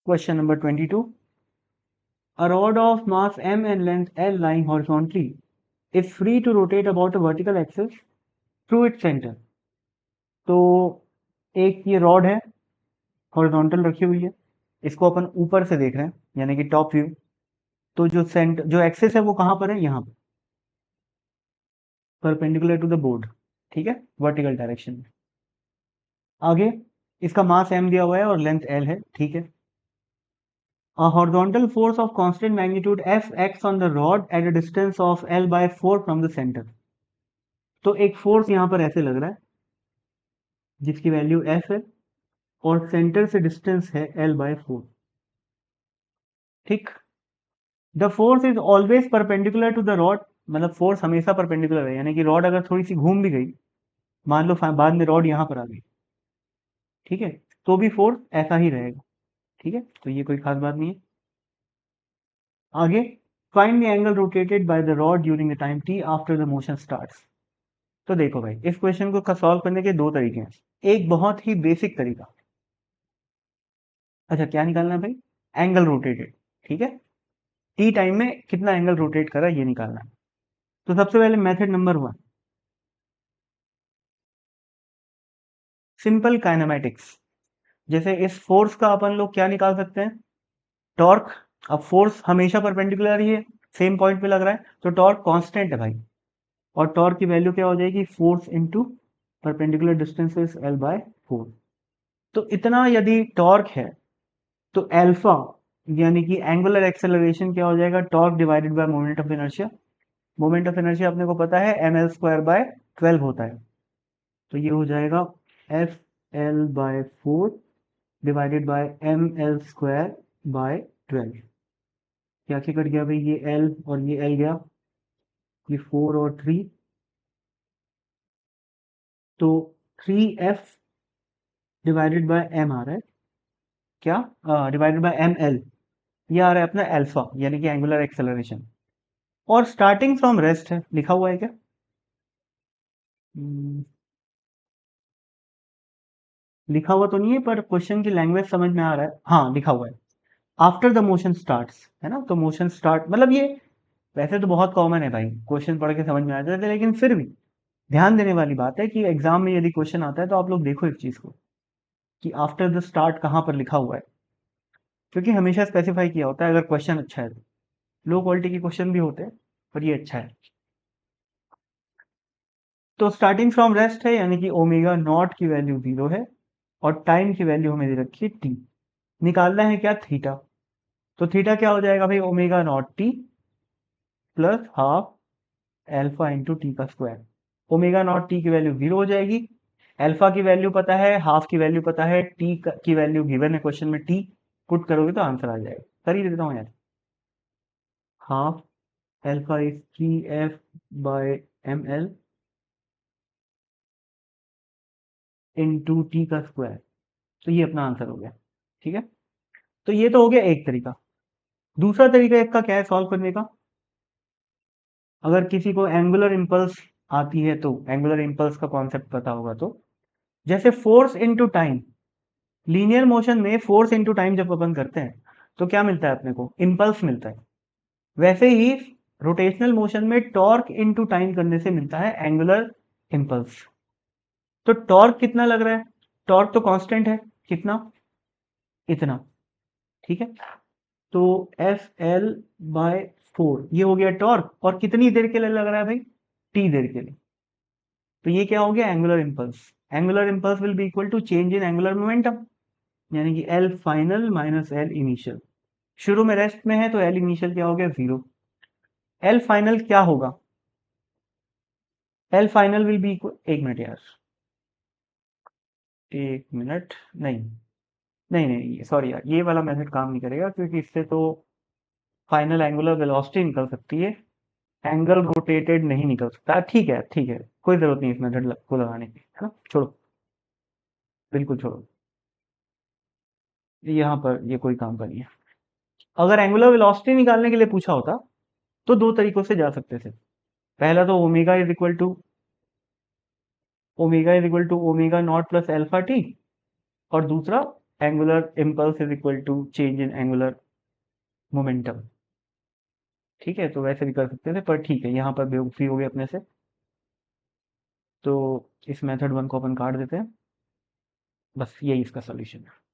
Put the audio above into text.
Question number 22. A rod of mass m and length L lying horizontally is free to rotate about a vertical axis through its center. तो एक ये rod है, horizontal रखी हुई है, इसको अपन ऊपर से देख रहे हैं यानी कि टॉप व्यू। तो जो एक्सिस है वो कहाँ पर है, यहाँ पर, परपेंडिकुलर टू द बोर्ड, ठीक है, वर्टिकल डायरेक्शन में। आगे इसका मास m दिया हुआ है और लेंथ l है, ठीक है। A horizontal force of constant magnitude F acts on the rod at a distance of L by 4 from the center. तो एक फोर्स यहां पर ऐसे लग रहा है जिसकी वैल्यू F है और सेंटर से डिस्टेंस है L by 4, ठीक। The force is always perpendicular to the rod, मतलब फोर्स हमेशा परपेंडिकुलर है, यानी कि रॉड अगर थोड़ी सी घूम भी गई, मान लो बाद में रॉड यहां पर आ गई, ठीक है, तो भी फोर्स ऐसा ही रहेगा, ठीक है। तो ये कोई खास बात नहीं है। आगे, find the angle rotated by the rod during the time t after the motion starts. तो देखो भाई, इस क्वेश्चन को सॉल्व करने के दो तरीके हैं। एक बहुत ही बेसिक तरीका, अच्छा क्या निकालना है भाई, एंगल रोटेटेड, ठीक है, टी टाइम में कितना एंगल रोटेट करा ये निकालना है। तो सबसे पहले मेथड नंबर 1, सिंपल काइनेमेटिक्स। जैसे इस फोर्स का अपन लोग क्या निकाल सकते हैं, टॉर्क। अब फोर्स हमेशा परपेंडिकुलर ही है, सेम पॉइंट पे लग रहा है, तो टॉर्क कांस्टेंट है भाई, और टॉर्क की वैल्यू क्या हो जाएगी, force into perpendicular distance is L by 4। तो इतना यदि टॉर्क है तो अल्फा यानी कि एंगुलर एक्सेलरेशन क्या हो जाएगा, torque divided by moment of inertia. Moment of inertia अपने को पता है ml² by 12 होता है, तो ये हो जाएगा FL by 4 divided by ml² by 12। क्या क्या कट गया भाई, ये L और ये L गया, ये 4 और 3, तो 3F डिवाइडेड बाय m आ रहा है, क्या डिवाइडेड बाय ml, ये आ रहा है अपना अल्फा यानी कि एंगुलर एक्सेलरेशन। और स्टार्टिंग फ्रॉम रेस्ट है, लिखा हुआ है क्या, लिखा हुआ तो नहीं है पर क्वेश्चन की लैंग्वेज समझ में आ रहा है, हाँ लिखा हुआ है, आफ्टर द मोशन स्टार्ट्स, है ना। तो मोशन स्टार्ट मतलब ये वैसे तो बहुत कॉमन है भाई, क्वेश्चन पढ़ के समझ में आ जाते हैं, लेकिन फिर भी ध्यान देने वाली बात है कि एग्जाम में यदि क्वेश्चन आता है तो आप लोग देखो इस चीज को कि आफ्टर द स्टार्ट कहाँ पर लिखा हुआ है, क्योंकि हमेशा स्पेसिफाई किया होता है अगर क्वेश्चन अच्छा है। लो क्वालिटी के क्वेश्चन भी होते हैं पर ये अच्छा है। तो स्टार्टिंग फ्रॉम रेस्ट है यानी कि ओमेगा नॉट की वैल्यू 0 है और टाइम की वैल्यू हमें दे रखी है टी। निकालना है क्या, थीटा। तो थीटा क्या हो जाएगा भाई, omega naught T plus half alpha into T का स्क्वायर। ओमेगा नॉट टी की वैल्यू 0 हो जाएगी, एल्फा की वैल्यू पता है, हाफ की वैल्यू पता है, टी की वैल्यू गिवन है क्वेश्चन में, टी पुट करोगे तो आंसर आ जाएगा। कर ही देता हूँ यार, half alpha is 3F by ml into T का स्क्वायर। तो ये अपना आंसर हो गया, ठीक है। तो ये तो हो गया एक तरीका। दूसरा तरीका इसका क्या है सॉल्व करने का, अगर किसी को एंगुलर इंपल्स आती है तो, एंगुलर इंपल्स का कॉन्सेप्ट पता होगा तो, जैसे force into time, linear motion में फोर्स इनटू टाइम जब अपन करते हैं तो क्या मिलता है अपने को, इंपल्स मिलता है। वैसे ही रोटेशनल मोशन में टॉर्क इनटू टाइम करने से मिलता है एंगुलर इंपल्स। तो टॉर्क कितना लग रहा है, टॉर्क तो कांस्टेंट है, कितना, इतना, ठीक है। तो FL बाय 4 ये हो गया टॉर्क, और कितनी देर के लिए लग रहा है भाई, टी देर के लिए। तो ये क्या हो गया, angular impulse. Angular impulse will be equal to change in angular momentum, यानी कि L final minus L initial. शुरू में रेस्ट में है तो L इनिशियल क्या हो गया, 0। L फाइनल क्या होगा, L final will be equal, एक मिनट यार, एक मिनट, नहीं नहीं नहीं सॉरी यार, ये वाला मेथड काम नहीं करेगा क्योंकि इससे तो फाइनल एंगुलर वेलोसिटी निकल सकती है, एंगल रोटेटेड नहीं निकल सकता। ठीक है ठीक है, कोई जरूरत नहीं इस मेथड को लगाने की, है ना, छोड़ो, बिल्कुल छोड़ो, यहाँ पर ये कोई काम का नहीं है। अगर एंगुलर वेलोसिटी निकालने के लिए पूछा होता तो दो तरीकों से जा सकते थे। पहला तो omega is equal to omega naught plus alpha T, और दूसरा angular impulse is equal to change in angular momentum. ठीक है, तो वैसे भी कर सकते थे, पर ठीक है, यहाँ पर बेवकूफ़ी हो गई अपने से, तो इस मेथड वन को अपन काट देते हैं। बस यही इसका सोल्यूशन है।